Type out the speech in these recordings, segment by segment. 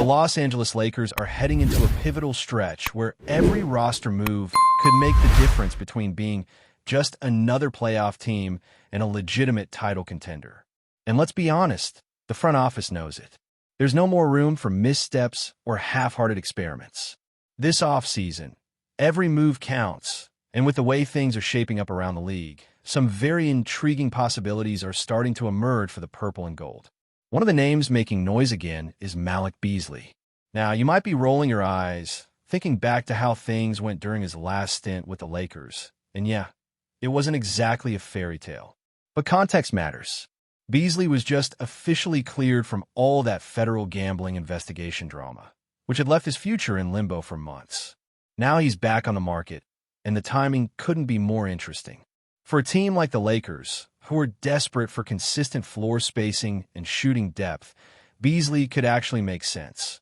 The Los Angeles Lakers are heading into a pivotal stretch where every roster move could make the difference between being just another playoff team and a legitimate title contender. And let's be honest, the front office knows it. There's no more room for missteps or half-hearted experiments. This offseason, every move counts, and with the way things are shaping up around the league, some very intriguing possibilities are starting to emerge for the purple and gold. One of the names making noise again is Malik Beasley. Now, you might be rolling your eyes, thinking back to how things went during his last stint with the Lakers. And yeah, it wasn't exactly a fairy tale. But context matters. Beasley was just officially cleared from all that federal gambling investigation drama, which had left his future in limbo for months. Now he's back on the market, and the timing couldn't be more interesting. For a team like the Lakers, who are desperate for consistent floor spacing and shooting depth, Beasley could actually make sense.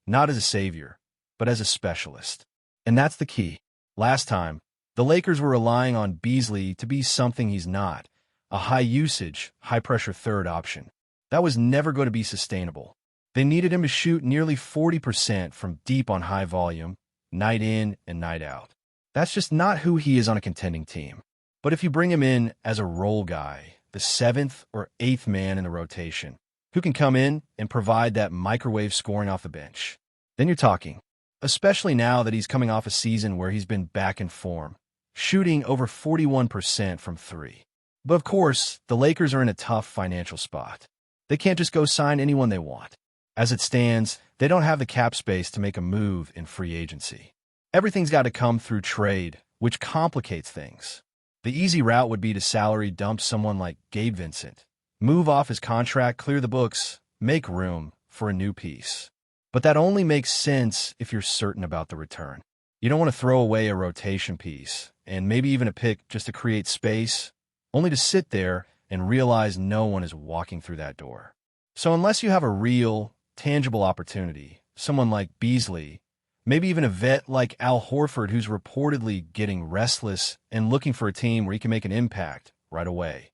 Not as a savior, but as a specialist. And that's the key. Last time, the Lakers were relying on Beasley to be something he's not, a high-usage, high-pressure third option. That was never going to be sustainable. They needed him to shoot nearly 40% from deep on high volume, night in and night out. That's just not who he is on a contending team. But if you bring him in as a role guy, the seventh or eighth man in the rotation, who can come in and provide that microwave scoring off the bench, then you're talking. Especially now that he's coming off a season where he's been back in form, shooting over 41% from three. But of course, the Lakers are in a tough financial spot. They can't just go sign anyone they want. As it stands, they don't have the cap space to make a move in free agency. Everything's got to come through trade, which complicates things. The easy route would be to salary dump someone like Gabe Vincent, move off his contract, clear the books, make room for a new piece. But that only makes sense if you're certain about the return. You don't want to throw away a rotation piece, and maybe even a pick just to create space, only to sit there and realize no one is walking through that door. So unless you have a real, tangible opportunity, someone like Beasley, maybe even a vet like Al Horford who's reportedly getting restless and looking for a team where he can make an impact right away,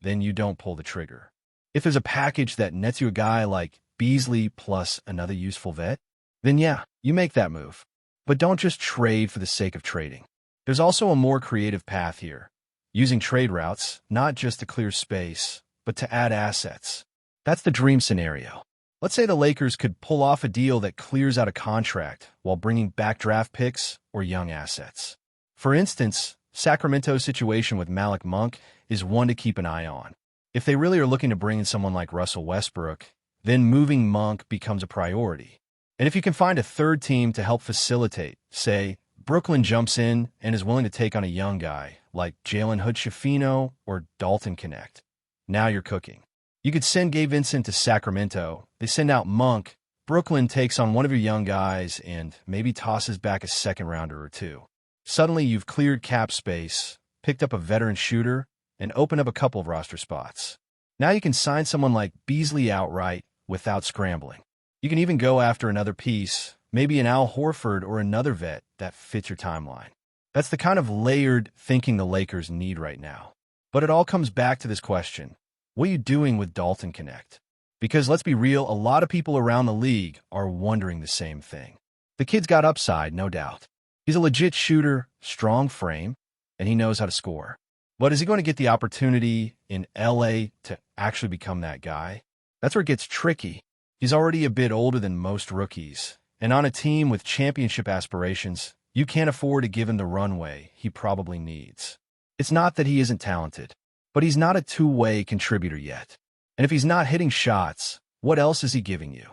then you don't pull the trigger. If there's a package that nets you a guy like Beasley plus another useful vet, then yeah, you make that move. But don't just trade for the sake of trading. There's also a more creative path here, using trade routes, not just to clear space, but to add assets. That's the dream scenario. Let's say the Lakers could pull off a deal that clears out a contract while bringing back draft picks or young assets. For instance, Sacramento's situation with Malik Monk is one to keep an eye on. If they really are looking to bring in someone like Russell Westbrook, then moving Monk becomes a priority. And if you can find a third team to help facilitate, say, Brooklyn jumps in and is willing to take on a young guy like Jalen Hood-Schifino or Dalton Connect, now you're cooking. You could send Gabe Vincent to Sacramento, they send out Monk, Brooklyn takes on one of your young guys and maybe tosses back a second rounder or two. Suddenly you've cleared cap space, picked up a veteran shooter, and opened up a couple of roster spots. Now you can sign someone like Beasley outright without scrambling. You can even go after another piece, maybe an Al Horford or another vet that fits your timeline. That's the kind of layered thinking the Lakers need right now. But it all comes back to this question. What are you doing with Dalton Connect? Because let's be real, a lot of people around the league are wondering the same thing. The kid's got upside, no doubt. He's a legit shooter, strong frame, and he knows how to score. But is he going to get the opportunity in LA to actually become that guy? That's where it gets tricky. He's already a bit older than most rookies, and on a team with championship aspirations, you can't afford to give him the runway he probably needs. It's not that he isn't talented, but he's not a two-way contributor yet. And if he's not hitting shots, what else is he giving you?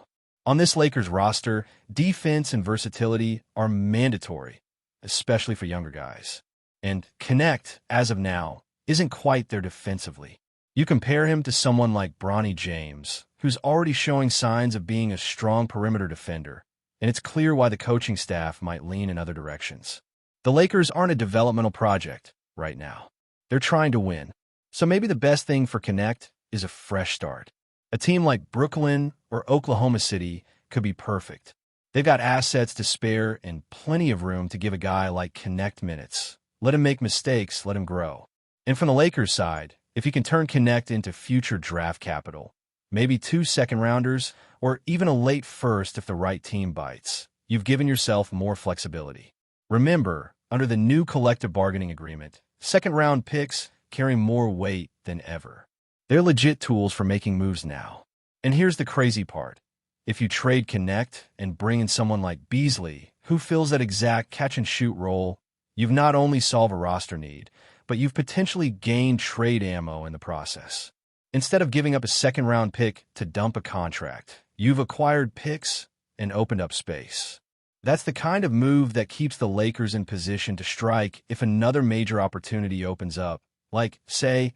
On this Lakers roster, defense and versatility are mandatory, especially for younger guys. And Connect, as of now, isn't quite there defensively. You compare him to someone like Bronny James, who's already showing signs of being a strong perimeter defender, and it's clear why the coaching staff might lean in other directions. The Lakers aren't a developmental project right now. They're trying to win. So maybe the best thing for Connect is a fresh start. A team like Brooklyn or Oklahoma City could be perfect. They've got assets to spare and plenty of room to give a guy like Connect minutes. Let him make mistakes, let him grow. And from the Lakers side, if you can turn Connect into future draft capital, maybe 2 second-rounders, or even a late first if the right team bites. You've given yourself more flexibility. Remember, under the new collective bargaining agreement, second-round picks carry more weight than ever. They're legit tools for making moves now. And here's the crazy part. If you trade Connect and bring in someone like Beasley, who fills that exact catch-and-shoot role, you've not only solved a roster need, but you've potentially gained trade ammo in the process. Instead of giving up a second-round pick to dump a contract, you've acquired picks and opened up space. That's the kind of move that keeps the Lakers in position to strike if another major opportunity opens up, like, say,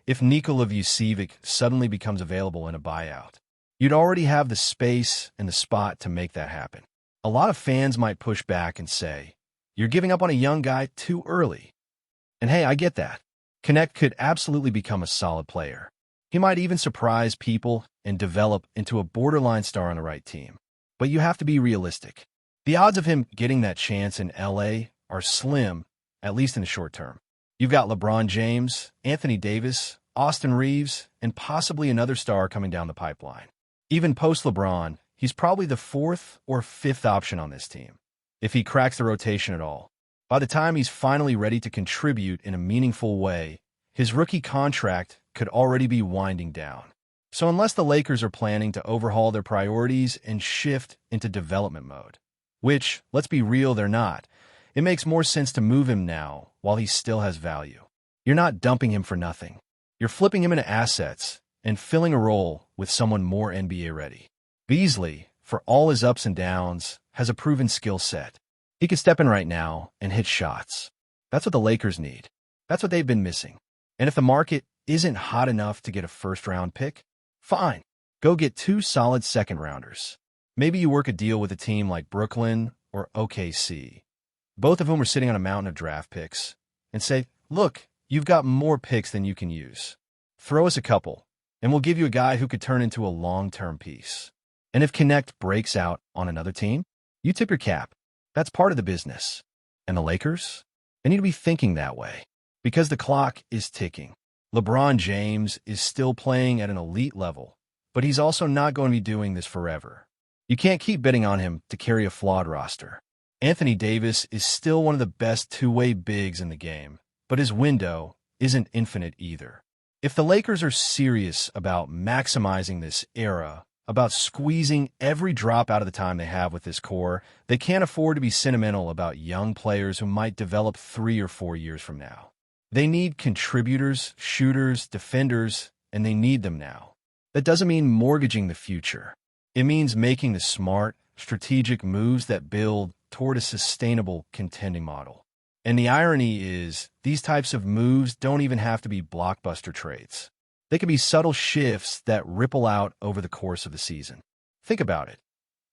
if Nikola Vucevic suddenly becomes available in a buyout. You'd already have the space and the spot to make that happen. A lot of fans might push back and say, you're giving up on a young guy too early. And hey, I get that. Connect could absolutely become a solid player. He might even surprise people and develop into a borderline star on the right team. But you have to be realistic. The odds of him getting that chance in LA are slim, at least in the short term. You've got LeBron James, Anthony Davis, Austin Reeves, and possibly another star coming down the pipeline. Even post-LeBron, he's probably the 4th or 5th option on this team, if he cracks the rotation at all. By the time he's finally ready to contribute in a meaningful way, his rookie contract could already be winding down. So unless the Lakers are planning to overhaul their priorities and shift into development mode, which, let's be real, they're not, it makes more sense to move him now while he still has value. You're not dumping him for nothing. You're flipping him into assets and filling a role with someone more NBA ready. Beasley, for all his ups and downs, has a proven skill set. He can step in right now and hit shots. That's what the Lakers need. That's what they've been missing. And if the market isn't hot enough to get a first-round pick, fine. Go get 2 solid second-rounders. Maybe you work a deal with a team like Brooklyn or OKC, both of whom are sitting on a mountain of draft picks, and say, look, you've got more picks than you can use. Throw us a couple, and we'll give you a guy who could turn into a long-term piece. And if Connect breaks out on another team, you tip your cap. That's part of the business. And the Lakers? They need to be thinking that way, because the clock is ticking. LeBron James is still playing at an elite level, but he's also not going to be doing this forever. You can't keep betting on him to carry a flawed roster. Anthony Davis is still one of the best two-way bigs in the game, but his window isn't infinite either. If the Lakers are serious about maximizing this era, about squeezing every drop out of the time they have with this core, they can't afford to be sentimental about young players who might develop 3 or 4 years from now. They need contributors, shooters, defenders, and they need them now. That doesn't mean mortgaging the future. It means making the smart, strategic moves that build toward a sustainable contending model. And the irony is, these types of moves don't even have to be blockbuster trades. They can be subtle shifts that ripple out over the course of the season. Think about it.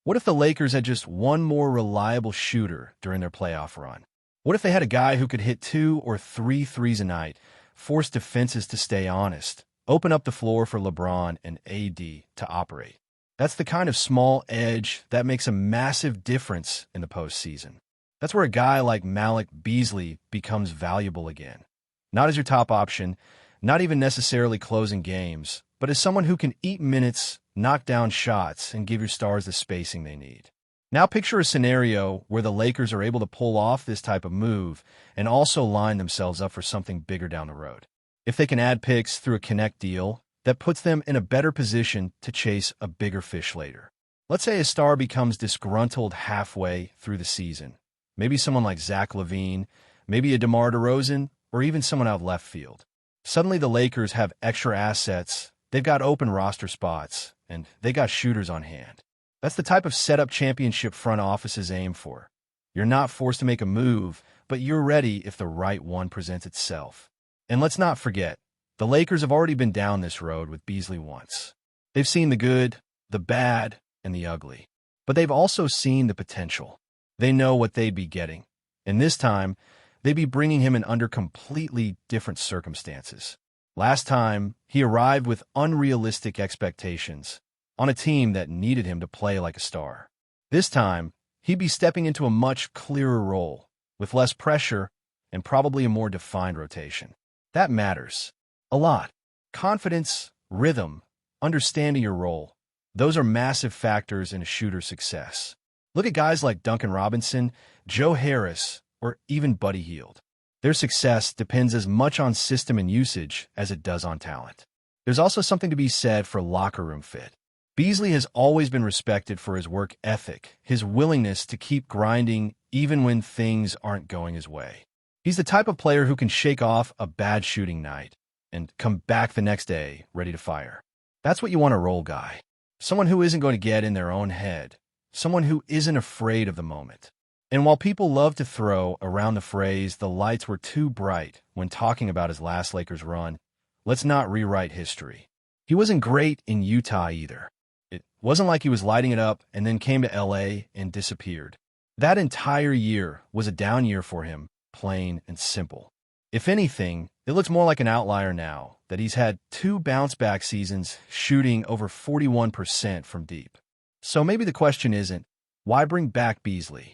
What if the Lakers had just one more reliable shooter during their playoff run? What if they had a guy who could hit 2 or 3 threes a night, force defenses to stay honest, open up the floor for LeBron and AD to operate? That's the kind of small edge that makes a massive difference in the postseason. That's where a guy like Malik Beasley becomes valuable again. Not as your top option, not even necessarily closing games, but as someone who can eat minutes, knock down shots, and give your stars the spacing they need. Now picture a scenario where the Lakers are able to pull off this type of move and also line themselves up for something bigger down the road. If they can add picks through a Connect deal, that puts them in a better position to chase a bigger fish later. Let's say a star becomes disgruntled halfway through the season. Maybe someone like Zach LaVine, maybe a DeMar DeRozan, or even someone out of left field. Suddenly the Lakers have extra assets, they've got open roster spots, and they got shooters on hand. That's the type of setup championship front offices aim for. You're not forced to make a move, but you're ready if the right one presents itself. And let's not forget, the Lakers have already been down this road with Beasley once. They've seen the good, the bad, and the ugly. But they've also seen the potential. They know what they'd be getting. And this time, they'd be bringing him in under completely different circumstances. Last time, he arrived with unrealistic expectations on a team that needed him to play like a star. This time, he'd be stepping into a much clearer role, with less pressure and probably a more defined rotation. That matters. A lot. Confidence, rhythm, understanding your role. Those are massive factors in a shooter's success. Look at guys like Duncan Robinson, Joe Harris, or even Buddy Hield. Their success depends as much on system and usage as it does on talent. There's also something to be said for locker room fit. Beasley has always been respected for his work ethic, his willingness to keep grinding even when things aren't going his way. He's the type of player who can shake off a bad shooting night and come back the next day ready to fire. That's what you want a role guy. Someone who isn't going to get in their own head. Someone who isn't afraid of the moment. And while people love to throw around the phrase, the lights were too bright when talking about his last Lakers run, let's not rewrite history. He wasn't great in Utah either. It wasn't like he was lighting it up and then came to LA and disappeared. That entire year was a down year for him, plain and simple. If anything, it looks more like an outlier now that he's had 2 bounce-back seasons shooting over 41% from deep. So maybe the question isn't, why bring back Beasley?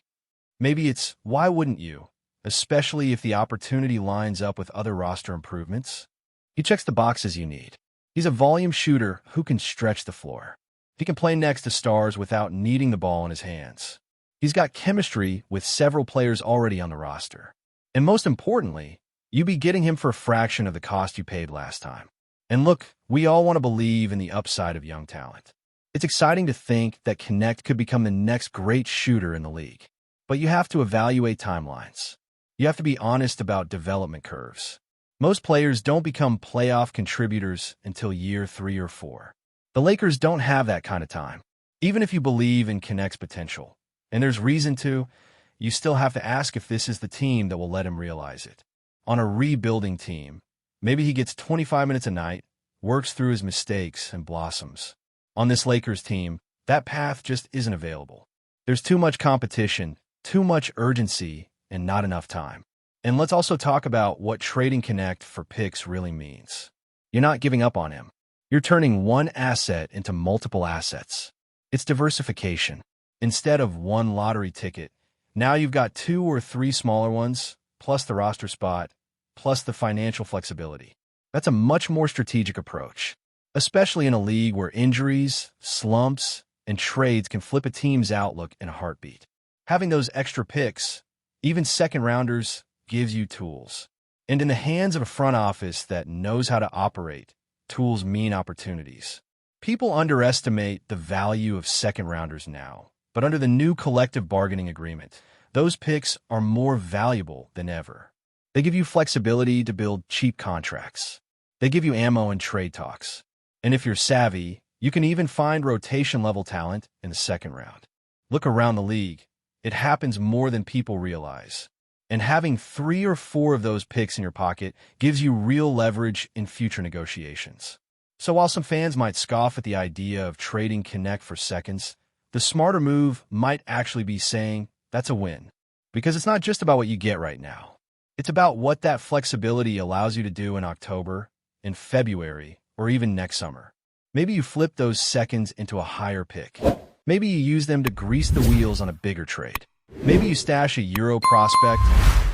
Maybe it's, why wouldn't you? Especially if the opportunity lines up with other roster improvements. He checks the boxes you need. He's a volume shooter who can stretch the floor. He can play next to stars without needing the ball in his hands. He's got chemistry with several players already on the roster. And most importantly, you'd be getting him for a fraction of the cost you paid last time. And look, we all want to believe in the upside of young talent. It's exciting to think that Connect could become the next great shooter in the league. But you have to evaluate timelines. You have to be honest about development curves. Most players don't become playoff contributors until year 3 or 4. The Lakers don't have that kind of time. Even if you believe in Connect's potential, and there's reason to, you still have to ask if this is the team that will let him realize it. On a rebuilding team, maybe he gets 25 minutes a night, works through his mistakes, and blossoms. On this Lakers team, that path just isn't available. There's too much competition, too much urgency, and not enough time. And let's also talk about what trading Connect for picks really means. You're not giving up on him. You're turning one asset into multiple assets. It's diversification. Instead of one lottery ticket, now you've got 2 or 3 smaller ones, plus the roster spot, plus the financial flexibility. That's a much more strategic approach, especially in a league where injuries, slumps, and trades can flip a team's outlook in a heartbeat. Having those extra picks, even second-rounders, gives you tools. And in the hands of a front office that knows how to operate, tools mean opportunities. People underestimate the value of second-rounders now, but under the new collective bargaining agreement, those picks are more valuable than ever. They give you flexibility to build cheap contracts. They give you ammo in trade talks. And if you're savvy, you can even find rotation-level talent in the second round. Look around the league. It happens more than people realize. And having 3 or 4 of those picks in your pocket gives you real leverage in future negotiations. So while some fans might scoff at the idea of trading Connect for seconds, the smarter move might actually be saying, that's a win. Because it's not just about what you get right now. It's about what that flexibility allows you to do in October, in February, or even next summer. Maybe you flip those seconds into a higher pick. Maybe you use them to grease the wheels on a bigger trade. Maybe you stash a Euro prospect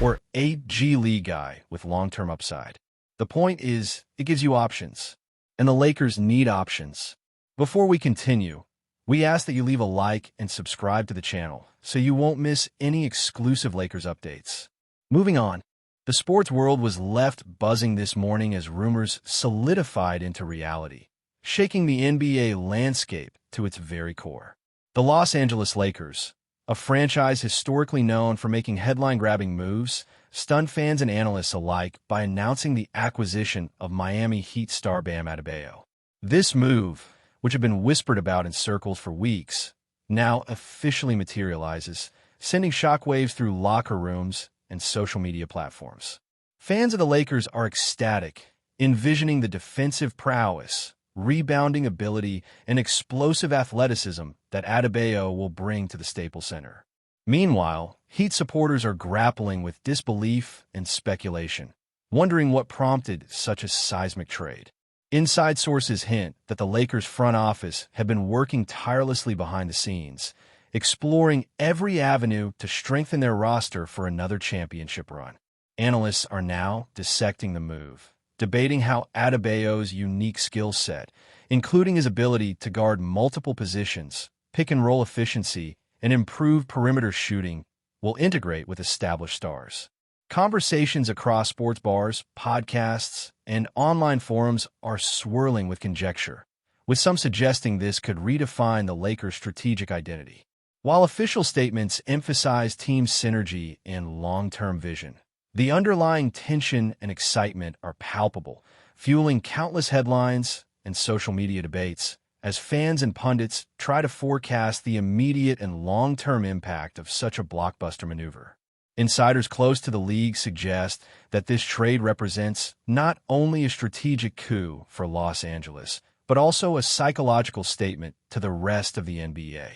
or a G League guy with long-term upside. The point is, it gives you options. And the Lakers need options. Before we continue, we ask that you leave a like and subscribe to the channel so you won't miss any exclusive Lakers updates. Moving on, the sports world was left buzzing this morning as rumors solidified into reality, shaking the NBA landscape to its very core. The Los Angeles Lakers, a franchise historically known for making headline-grabbing moves, stunned fans and analysts alike by announcing the acquisition of Miami Heat star Bam Adebayo. This move, which had been whispered about in circles for weeks, now officially materializes, sending shockwaves through locker rooms and social media platforms. Fans of the Lakers are ecstatic, envisioning the defensive prowess, rebounding ability, and explosive athleticism that Adebayo will bring to the Staples Center. Meanwhile, Heat supporters are grappling with disbelief and speculation, wondering what prompted such a seismic trade. Inside sources hint that the Lakers' front office have been working tirelessly behind the scenes, exploring every avenue to strengthen their roster for another championship run. Analysts are now dissecting the move, debating how Adebayo's unique skill set, including his ability to guard multiple positions, pick-and-roll efficiency, and improve perimeter shooting, will integrate with established stars. Conversations across sports bars, podcasts, and online forums are swirling with conjecture, with some suggesting this could redefine the Lakers' strategic identity. While official statements emphasize team synergy and long-term vision, the underlying tension and excitement are palpable, fueling countless headlines and social media debates as fans and pundits try to forecast the immediate and long-term impact of such a blockbuster maneuver. Insiders close to the league suggest that this trade represents not only a strategic coup for Los Angeles, but also a psychological statement to the rest of the NBA.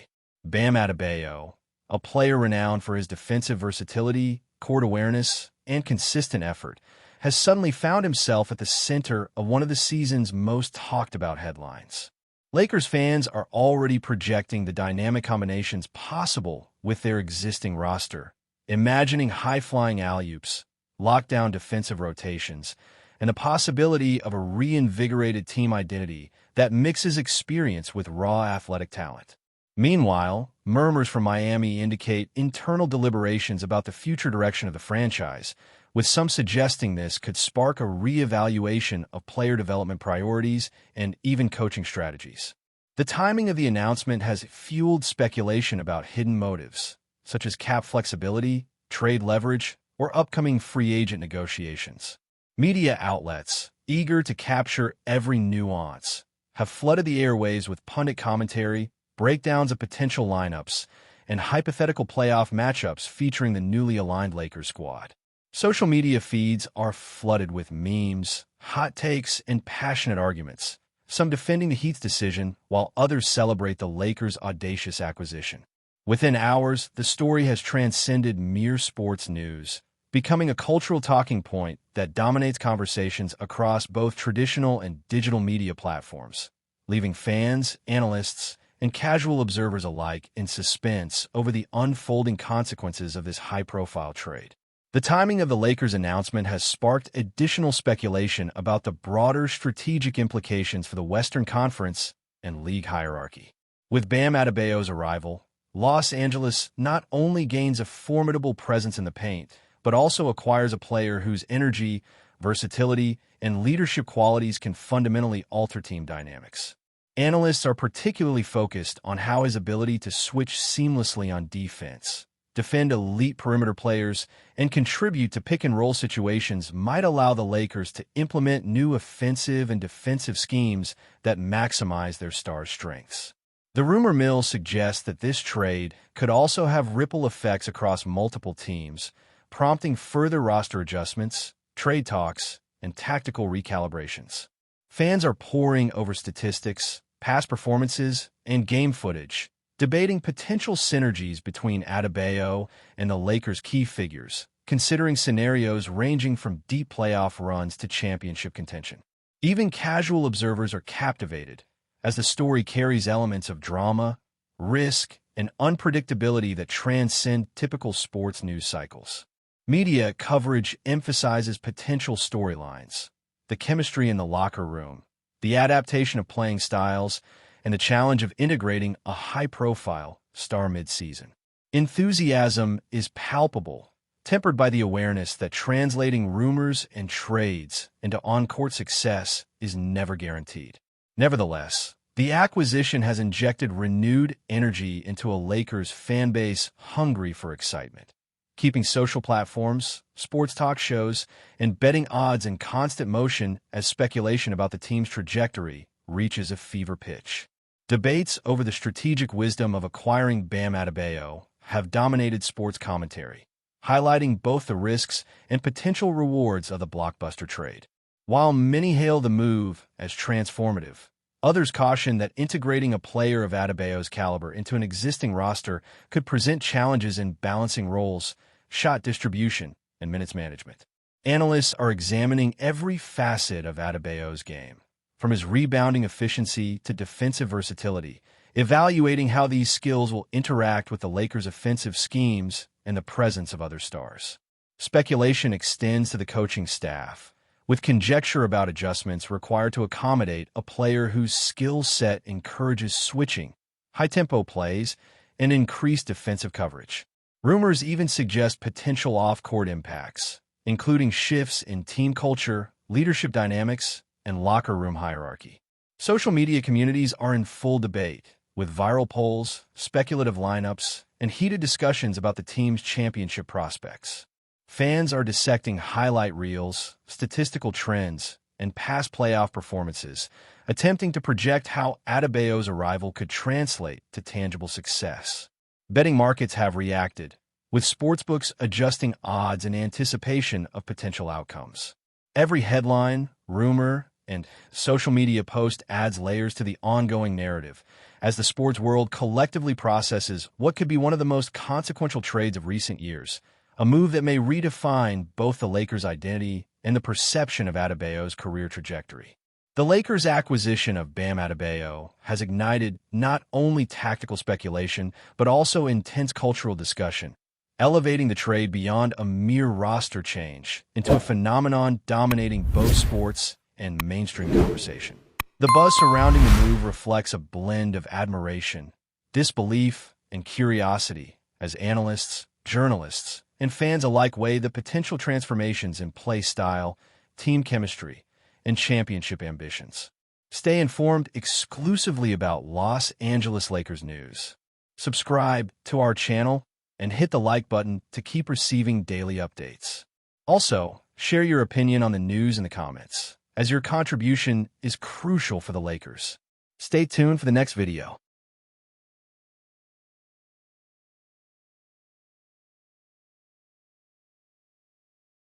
Bam Adebayo, a player renowned for his defensive versatility, court awareness, and consistent effort, has suddenly found himself at the center of one of the season's most talked-about headlines. Lakers fans are already projecting the dynamic combinations possible with their existing roster, imagining high-flying alley-oops, lockdown defensive rotations, and the possibility of a reinvigorated team identity that mixes experience with raw athletic talent. Meanwhile, murmurs from Miami indicate internal deliberations about the future direction of the franchise, with some suggesting this could spark a re-evaluation of player development priorities and even coaching strategies. The timing of the announcement has fueled speculation about hidden motives, such as cap flexibility, trade leverage, or upcoming free agent negotiations. Media outlets, eager to capture every nuance, have flooded the airwaves with pundit commentary, breakdowns of potential lineups, and hypothetical playoff matchups featuring the newly aligned Lakers squad. Social media feeds are flooded with memes, hot takes, and passionate arguments, some defending the Heat's decision while others celebrate the Lakers' audacious acquisition. Within hours, the story has transcended mere sports news, becoming a cultural talking point that dominates conversations across both traditional and digital media platforms, leaving fans, analysts, and casual observers alike in suspense over the unfolding consequences of this high-profile trade. The timing of the Lakers' announcement has sparked additional speculation about the broader strategic implications for the Western Conference and league hierarchy. With Bam Adebayo's arrival, Los Angeles not only gains a formidable presence in the paint, but also acquires a player whose energy, versatility, and leadership qualities can fundamentally alter team dynamics. Analysts are particularly focused on how his ability to switch seamlessly on defense, defend elite perimeter players, and contribute to pick-and-roll situations might allow the Lakers to implement new offensive and defensive schemes that maximize their stars' strengths. The rumor mill suggests that this trade could also have ripple effects across multiple teams, prompting further roster adjustments, trade talks, and tactical recalibrations. Fans are poring over statistics, past performances, and game footage, debating potential synergies between Adebayo and the Lakers' key figures, considering scenarios ranging from deep playoff runs to championship contention. Even casual observers are captivated, as the story carries elements of drama, risk, and unpredictability that transcend typical sports news cycles. Media coverage emphasizes potential storylines, the chemistry in the locker room, the adaptation of playing styles, and the challenge of integrating a high-profile star mid-season. Enthusiasm is palpable, tempered by the awareness that translating rumors and trades into on-court success is never guaranteed. Nevertheless, the acquisition has injected renewed energy into a Lakers fan base hungry for excitement, keeping social platforms, sports talk shows, and betting odds in constant motion as speculation about the team's trajectory reaches a fever pitch. Debates over the strategic wisdom of acquiring Bam Adebayo have dominated sports commentary, highlighting both the risks and potential rewards of the blockbuster trade. While many hail the move as transformative, others caution that integrating a player of Adebayo's caliber into an existing roster could present challenges in balancing roles, shot distribution, and minutes management. Analysts are examining every facet of Adebayo's game, from his rebounding efficiency to defensive versatility, evaluating how these skills will interact with the Lakers' offensive schemes and the presence of other stars. Speculation extends to the coaching staff, with conjecture about adjustments required to accommodate a player whose skill set encourages switching, high-tempo plays, and increased defensive coverage. Rumors even suggest potential off-court impacts, including shifts in team culture, leadership dynamics, and locker room hierarchy. Social media communities are in full debate, with viral polls, speculative lineups, and heated discussions about the team's championship prospects. Fans are dissecting highlight reels, statistical trends, and past playoff performances, attempting to project how Adebayo's arrival could translate to tangible success. Betting markets have reacted, with sportsbooks adjusting odds in anticipation of potential outcomes. Every headline, rumor, and social media post adds layers to the ongoing narrative as the sports world collectively processes what could be one of the most consequential trades of recent years, a move that may redefine both the Lakers' identity and the perception of Adebayo's career trajectory. The Lakers' acquisition of Bam Adebayo has ignited not only tactical speculation but also intense cultural discussion, elevating the trade beyond a mere roster change into a phenomenon dominating both sports and mainstream conversation. The buzz surrounding the move reflects a blend of admiration, disbelief, and curiosity as analysts, journalists, and fans alike weigh the potential transformations in play style, team chemistry, and championship ambitions. Stay informed exclusively about Los Angeles Lakers news. Subscribe to our channel and hit the like button to keep receiving daily updates. Also, share your opinion on the news in the comments, as your contribution is crucial for the Lakers. Stay tuned for the next video.